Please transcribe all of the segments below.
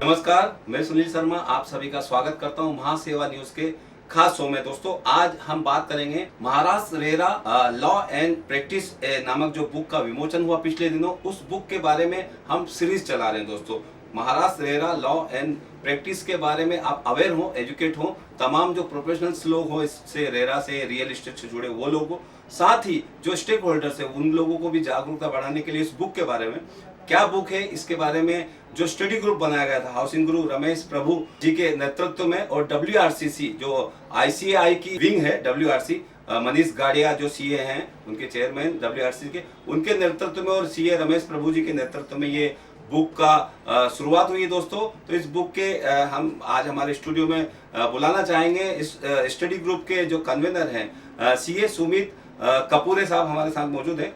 नमस्कार, मैं सुनील शर्मा आप सभी का स्वागत करता हूं महासेवा न्यूज के खास शो में। दोस्तों, आज हम बात करेंगे Maharashtra RERA law and practice नामक जो बुक का विमोचन हुआ पिछले दिनों, उस बुक के बारे में हम सीरीज चला रहे हैं। दोस्तों, Maharashtra RERA law and practice के बारे में आप अवेयर हो, एजुकेट हो, तमाम जो प्रोफेशनल्स लोग हो, इससे रेरा से रियल एस्टेट से जुड़े वो लोग हो, साथ ही जो स्टेक होल्डर्स है उन लोगों को भी जागरूकता बढ़ाने के लिए इस बुक के बारे में, क्या बुक है इसके बारे में जो स्टडी ग्रुप बनाया गया था हाउसिंग गुरु रमेश प्रभु जी के नेतृत्व में, और WRCC जो ICAI की विंग है, WRC मनीष गाड़िया जो CA हैं, उनके चेयरमैन WRC के, उनके नेतृत्व में, और CA रमेश प्रभु जी के नेतृत्व में ये बुक का शुरुआत हुई है। दोस्तों, तो इस बुक के हम आज हमारे स्टूडियो में बुलाना चाहेंगे इस स्टडी ग्रुप के जो कन्वीनर हैं CA सुमित कपूरे साहब हमारे साथ मौजूद है।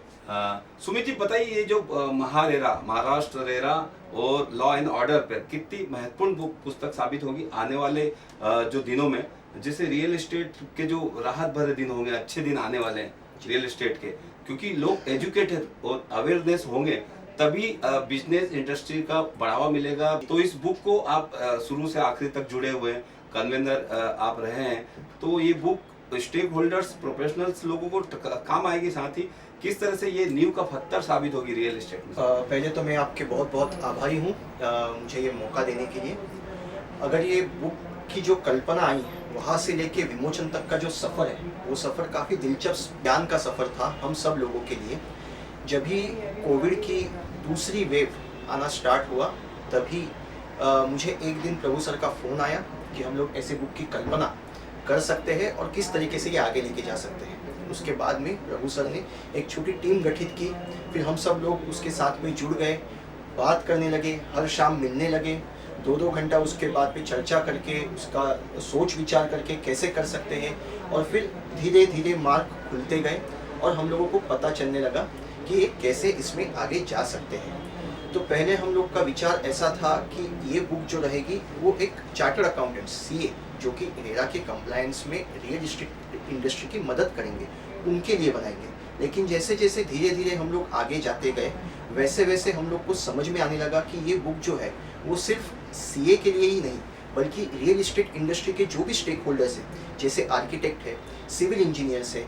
सुमित जी, बताइए ये जो महाराष्ट्र रेरा और लॉ एंड ऑर्डर पर कितनी महत्वपूर्ण बुक पुस्तक साबित होगी आने वाले जो दिनों में, जिससे रियल एस्टेट के जो राहत भरे दिन होंगे, अच्छे दिन आने वाले हैं रियल एस्टेट के, क्योंकि लोग एजुकेटेड और अवेयरनेस होंगे तभी बिजनेस इंडस्ट्री का बढ़ावा मिलेगा। तो इस बुक को आप शुरू से आखिरी तक जुड़े हुए हैं, कन्वीनर आप रहे हैं, तो ये बुक स्टेक होल्डर्स प्रोफेशनल्स लोगों को काम आएगी, साथ ही किस तरह से ये नींव का पत्थर साबित होगी रियल एस्टेट में। पहले तो मैं आपके बहुत बहुत आभारी हूँ मुझे ये मौका देने के लिए। अगर ये बुक की जो कल्पना आई है, वहाँ से लेके विमोचन तक का जो सफ़र है, वो सफ़र काफ़ी दिलचस्प ज्ञान का सफ़र था हम सब लोगों के लिए। जब भी कोविड की दूसरी वेव आना स्टार्ट हुआ, तभी मुझे एक दिन प्रभु सर का फ़ोन आया कि हम लोग ऐसे बुक की कल्पना कर सकते हैं और किस तरीके से ये आगे लेके जा सकते हैं। उसके बाद में प्रभु सर ने एक छोटी टीम गठित की, फिर हम सब लोग उसके साथ में जुड़ गए, बात करने लगे, हर शाम मिलने लगे, 2-2 घंटा उसके बाद में चर्चा करके उसका सोच विचार करके कैसे कर सकते हैं, और फिर धीरे धीरे मार्ग खुलते गए और हम लोगों को पता चलने लगा कि कैसे इसमें आगे जा सकते हैं। तो पहले हम लोग का विचार ऐसा था कि ये बुक जो रहेगी वो एक चार्टर्ड अकाउंटेंट CA जो कि रेरा के कंप्लायंस में रियल एस्टेट इंडस्ट्री की मदद करेंगे, उनके लिए बनाएंगे। लेकिन जैसे जैसे धीरे धीरे हम लोग आगे जाते गए, वैसे वैसे हम लोग को समझ में आने लगा कि ये बुक जो है वो सिर्फ CA के लिए ही नहीं, बल्कि रियल एस्टेट इंडस्ट्री के जो भी स्टेक होल्डर्स हैं, जैसे आर्किटेक्ट है, सिविल इंजीनियर्स है,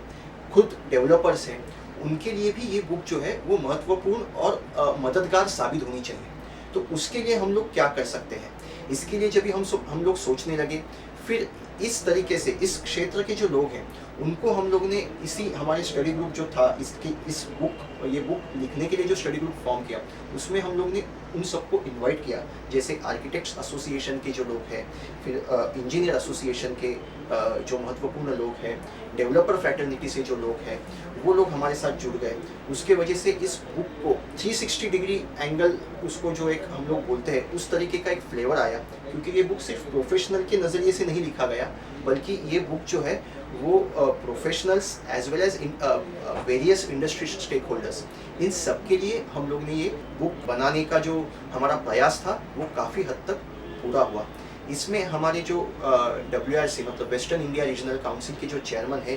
खुद डेवलपर्स हैं, उनके लिए भी ये बुक जो है वो महत्वपूर्ण और मददगार साबित होनी चाहिए। तो उसके लिए हम लोग क्या कर सकते हैं, इसके लिए जब भी हम लोग सोचने लगे, फिर इस तरीके से इस क्षेत्र के जो लोग हैं उनको हम लोग ने इसी हमारे स्टडी ग्रुप जो था ये बुक लिखने के लिए जो स्टडी ग्रुप फॉर्म किया, उसमें हम लोग ने उन सबको इनवाइट किया, जैसे आर्किटेक्ट्स एसोसिएशन के जो लोग हैं, फिर इंजीनियर एसोसिएशन के जो महत्वपूर्ण लोग हैं, डेवलपर फ्रैटर्निटी से जो लोग हैं, वो लोग हमारे साथ जुड़ गए। उसके वजह से इस बुक को 360 डिग्री एंगल, उसको जो एक हम लोग बोलते हैं, उस तरीके का एक फ्लेवर आया, क्योंकि ये बुक सिर्फ प्रोफेशनल के नज़रिए से नहीं लिखा गया, बल्कि ये बुक जो है वो professionals as well as various industry stakeholders, इन सब के लिए हम लोग ने ये बुक बनाने का जो हमारा प्रयास था वो काफ़ी हद तक पूरा हुआ। इसमें हमारे जो WRC मतलब वेस्टर्न इंडिया रीजनल काउंसिल के जो चेयरमैन है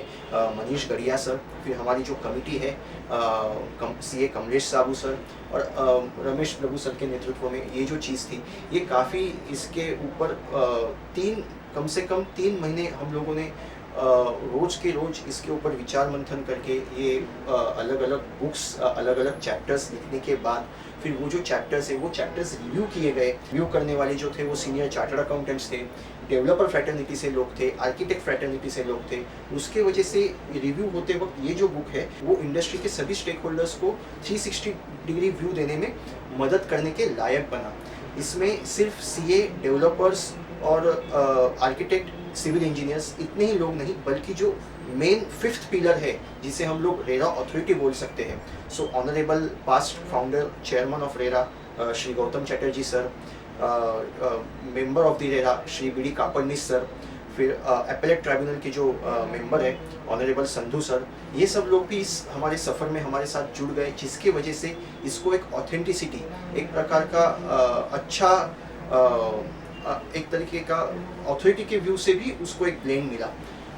मनीष गड़िया सर, फिर हमारी जो कमिटी है CA कमलेश साबू सर और रमेश प्रभु सर के नेतृत्व में ये जो चीज़ थी, ये काफ़ी इसके ऊपर कम से कम 3 महीने हम लोगों ने रोज़ के रोज़ इसके ऊपर विचार मंथन करके ये अलग अलग बुक्स, अलग अलग चैप्टर्स लिखने के बाद फिर वो जो चैप्टर्स है वो चैप्टर्स रिव्यू किए गए। रिव्यू करने वाले जो थे वो सीनियर चार्टर्ड अकाउंटेंट्स थे, डेवलपर फ्रैटर्निटी से लोग थे, आर्किटेक्ट फ्रैटर्निटी से लोग थे। उसके वजह से रिव्यू होते वक्त ये जो बुक है वो इंडस्ट्री के सभी स्टेक होल्डर्स को 360 डिग्री व्यू देने में मदद करने के लायक बना। इसमें सिर्फ CA, डेवलपर्स और आर्किटेक्ट, सिविल इंजीनियर्स इतने ही लोग नहीं, बल्कि जो मेन 5th पिलर है जिसे हम लोग रेरा अथॉरिटी बोल सकते हैं, so honourable past founder chairman of RERA Shri Gautam Chatterjee sir, member of the RERA Shri BD Kapadnis sir, फिर एपेलेट ट्राइब्यूनल के जो मेंबर है ऑनरेबल संधू सर, ये सब लोग भी इस हमारे सफ़र में हमारे साथ जुड़ गए, जिसकी वजह से इसको एक ऑथेंटिसिटी, एक प्रकार का अच्छा एक तरीके का अथॉरिटी के व्यू से भी उसको एक ब्लेंड मिला।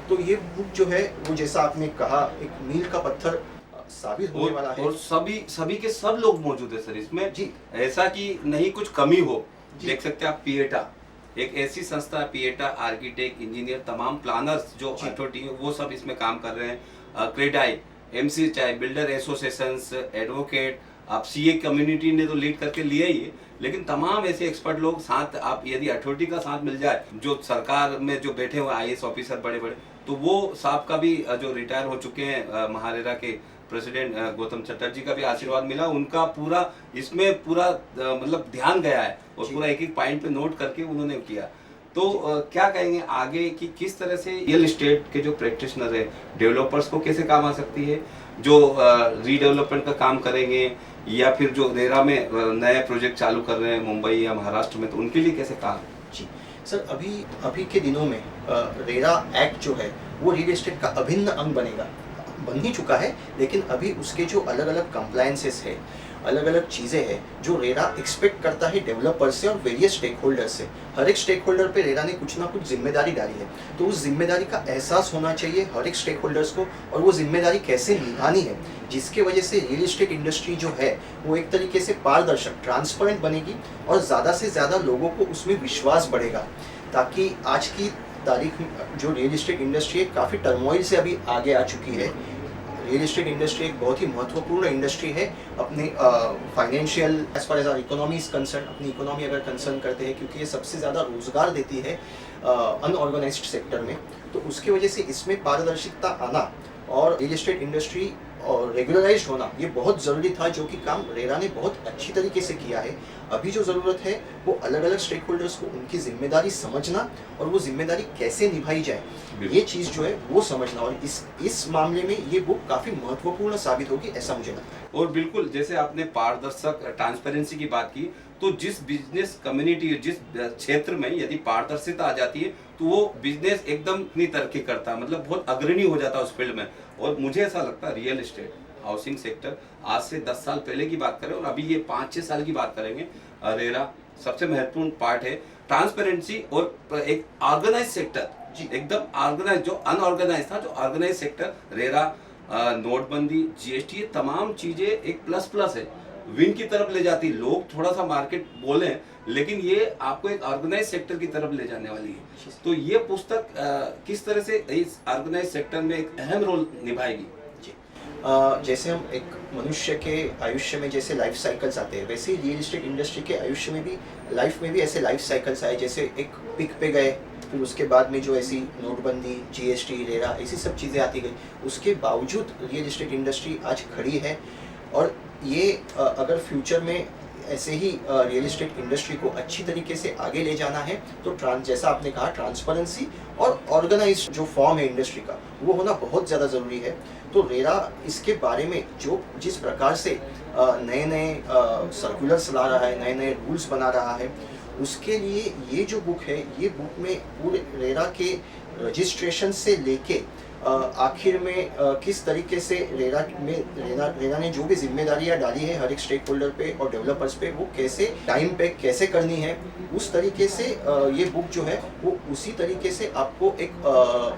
तो ये बुक जो है वो जैसा आपने कहा एक मील का पत्थर साबित होने वाला है। और सभी के सब लोग मौजूद है सर इसमें जी। ऐसा कि नहीं कुछ कमी हो, जी। देख सकते हैं आप पिएटा, एक ऐसी संस्था है पिएटा, आर्किटेक्ट, इंजीनियर, तमाम प्लानर्स जो जी। अथॉरिटी है वो सब इसमें काम कर रहे हैं। क्रेडाई, एमसीएचआई, बिल्डर एसोसिएशंस, एडवोकेट, आप सीए कम्युनिटी ने तो लीड करके लिया ही है, लेकिन तमाम ऐसे एक्सपर्ट लोग साथ, आप यदि अथॉरिटी का साथ मिल जाए, जो सरकार में जो बैठे हुए आईएएस ऑफिसर बड़े बड़े, तो वो साहब का भी जो रिटायर हो चुके हैं महारेरा के प्रेसिडेंट गौतम चटर्जी का भी आशीर्वाद मिला, उनका पूरा इसमें पूरा मतलब ध्यान गया है और जी। पूरा एक एक पॉइंट पे नोट करके उन्होंने किया। तो क्या कहेंगे आगे कि किस तरह से रियल एस्टेट के जो प्रैक्टिशनर है, डेवलपर्स को कैसे काम आ सकती है, जो रीडेवलपमेंट का काम करेंगे या फिर जो रेरा में नए प्रोजेक्ट चालू कर रहे हैं मुंबई या महाराष्ट्र में, तो उनके लिए कैसे काम? जी सर, अभी अभी के दिनों में रेरा एक्ट जो है वो रियल एस्टेट का अभिन्न अंग बनेगा, बन ही चुका है, लेकिन अभी उसके जो अलग अलग कंप्लायंसेस है, अलग अलग चीज़ें हैं जो रेरा एक्सपेक्ट करता है डेवलपर से और वेरियस स्टेक होल्डर से। हर एक स्टेक होल्डर पे रेरा ने कुछ ना कुछ जिम्मेदारी डाली है, तो उस जिम्मेदारी का एहसास होना चाहिए हर एक स्टेक होल्डर्स को, और वो जिम्मेदारी कैसे निभानी है, जिसके वजह से रियल एस्टेट इंडस्ट्री जो है वो एक तरीके से पारदर्शक, ट्रांसपेरेंट बनेगी और ज़्यादा से ज़्यादा लोगों को उसमें विश्वास बढ़ेगा, ताकि आज की तारीख में जो रियल एस्टेट इंडस्ट्री है काफ़ी टर्मोइल से अभी आगे आ चुकी है। रियल एस्टेट इंडस्ट्री एक बहुत ही महत्वपूर्ण इंडस्ट्री है अपने financial as far as our economy is concern, अपनी इकोनॉमी अगर कंसर्न करते हैं, क्योंकि ये सबसे ज़्यादा रोजगार देती है अनऑर्गेनाइज्ड सेक्टर में, तो उसकी वजह से इसमें पारदर्शिता आना और रियल एस्टेट इंडस्ट्री और रेगुलराइज्ड होना ये बहुत ज़रूरी था, जो कि काम रेरा ने बहुत अच्छी तरीके से किया है। अभी जो ज़रूरत है वो अलग अलग स्टेक होल्डर्स को उनकी जिम्मेदारी समझना और वो जिम्मेदारी कैसे निभाई जाए, ये चीज़ जो है वो समझना, और इस मामले में ये बुक काफ़ी महत्वपूर्ण साबित होगी, ऐसा मुझे लगता है। और बिल्कुल जैसे आपने पारदर्शक ट्रांसपेरेंसी की बात की, तो जिस बिजनेस कम्युनिटी, जिस क्षेत्र में यदि पारदर्शिता आ जाती है तो वो बिजनेस एकदम अपनी तरक्की करता है, मतलब बहुत अग्रणी हो जाता है उस फील्ड में। और मुझे ऐसा लगता है रियल एस्टेट, हाउसिंग सेक्टर, आज से 10 साल पहले की बात करें और अभी ये 5-6 साल की बात करेंगे, रेरा सबसे महत्वपूर्ण पार्ट है ट्रांसपेरेंसी और एक ऑर्गेनाइज सेक्टर, जी। एकदम ऑर्गेनाइज, जो अनऑर्गेनाइज था, जो ऑर्गेनाइज सेक्टर, रेरा, नोटबंदी, जीएसटी, ये तमाम चीजें एक प्लस प्लस है, विन की तरफ ले जाती। लोग थोड़ा सा मार्केट बोले, लेकिन ये आपको एक ऑर्गेनाइज सेक्टर की तरफ ले जाने वाली है। तो ये पुस्तक किस तरह से इस ऑर्गेनाइज सेक्टर में एक अहम रोल निभाएगी? जी, जैसे हम एक मनुष्य के आयुष्य में जैसे लाइफ साइकिल्स आते हैं, वैसे ही रियल एस्टेट इंडस्ट्री के आयुष्य में भी, लाइफ में भी ऐसे लाइफ साइकिल्स आए, जैसे एक पिक पे गए, फिर उसके बाद में जो ऐसी नोटबंदी, जीएसटी, रेरा, ऐसी सब चीज़ें आती गई, उसके बावजूद रियल एस्टेट इंडस्ट्री आज खड़ी है। और ये अगर फ्यूचर में ऐसे ही रियल एस्टेट इंडस्ट्री को अच्छी तरीके से आगे ले जाना है, तो जैसा आपने कहा, ट्रांसपेरेंसी और ऑर्गेनाइज्ड जो फॉर्म है इंडस्ट्री का, वो होना बहुत ज़्यादा ज़रूरी है। तो रेरा इसके बारे में जिस प्रकार से नए नए सर्कुलर्स ला रहा है, नए नए रूल्स बना रहा है, उसके लिए ये जो बुक है, ये बुक में पूरे रेरा के रजिस्ट्रेशन से लेके आखिर में किस तरीके से रेरा ने जो भी जिम्मेदारियां डाली है हर एक स्टेक होल्डर पे और डेवलपर्स पे, वो कैसे टाइम पे कैसे करनी है, उस तरीके से ये बुक जो है वो उसी तरीके से आपको एक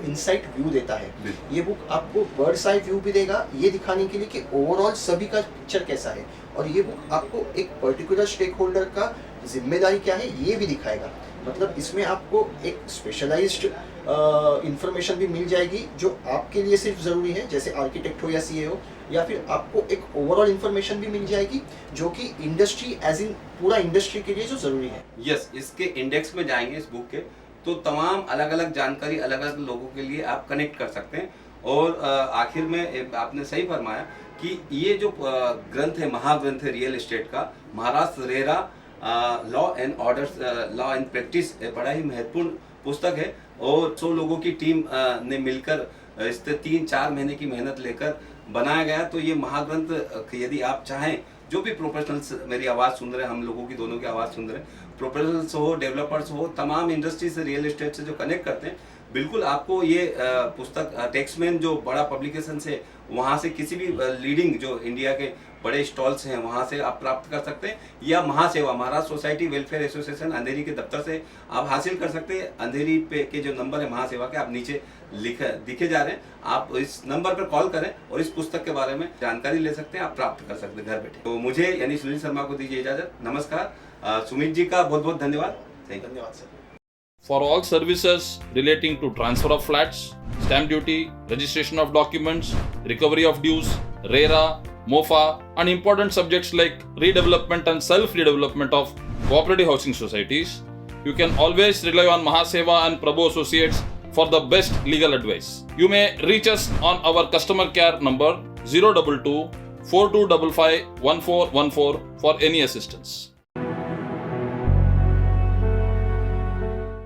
इनसाइट व्यू देता है। ये बुक आपको बर्ड्स आई व्यू भी देगा, ये दिखाने के लिए कि ओवरऑल सभी का पिक्चर कैसा है, और ये बुक आपको एक पर्टिकुलर स्टेक होल्डर का जिम्मेदारी क्या है ये भी दिखाएगा। मतलब इसमें आपको एक स्पेशलाइज्ड इंफॉर्मेशन भी मिल जाएगी जो आपके लिए सिर्फ ज़रूरी है, जैसे आर्किटेक्ट हो या सीए हो, या फिर आपको एक ओवरऑल इंफॉर्मेशन भी मिल जाएगी जो कि इंडस्ट्री एज इन पूरा इंडस्ट्री के लिए जो ज़रूरी है। यस, इसके इंडेक्स में जाएंगे इस बुक के, तो तमाम अलग अलग जानकारी अलग अलग लोगों के लिए आप कनेक्ट कर सकते हैं। और आखिर में आपने सही फरमाया कि ये जो ग्रंथ है, महाग्रंथ है रियल एस्टेट का, Maharashtra RERA law and order, law and practice, बड़ा ही महत्वपूर्ण पुस्तक है। और 100 लोगों की टीम ने मिलकर इससे 3-4 महीने की मेहनत लेकर बनाया गया। तो ये महाग्रंथ यदि आप चाहें, जो भी प्रोफेशनल्स मेरी आवाज़ सुन रहे हैं, हम लोगों की दोनों की आवाज़ सुन रहे हैं, प्रोफेशनल्स हो, डेवलपर्स हो, तमाम इंडस्ट्री से, रियल एस्टेट से जो कनेक्ट करते हैं, बिल्कुल आपको ये पुस्तक टेक्समैन जो बड़ा पब्लिकेशन से, वहाँ से किसी भी लीडिंग जो इंडिया के बड़े स्टॉल्स हैं वहाँ से आप प्राप्त कर सकते हैं, या महासेवा महाराष्ट्र सोसाइटी वेलफेयर एसोसिएशन अंधेरी के दफ्तर से आप हासिल कर सकते हैं। अंधेरी पे के जो नंबर है महासेवा के, आप नीचे दिखे जा रहे हैं, आप इस नंबर पर कॉल करें और इस पुस्तक के बारे में जानकारी ले सकते हैं, आप प्राप्त कर सकते हैं घर बैठे। तो मुझे यानी सुनील शर्मा को दीजिए इजाजत। नमस्कार। सुमित जी का बहुत बहुत धन्यवाद। धन्यवाद sir. For all services relating to transfer of flats, stamp duty, registration of documents, recovery of dues, RERA, MOFA, and important subjects like redevelopment and self-redevelopment of cooperative housing societies, you can always rely on Mahaseva and Prabhu Associates for the best legal advice. You may reach us on our customer care number 022 4255 1414 for any assistance.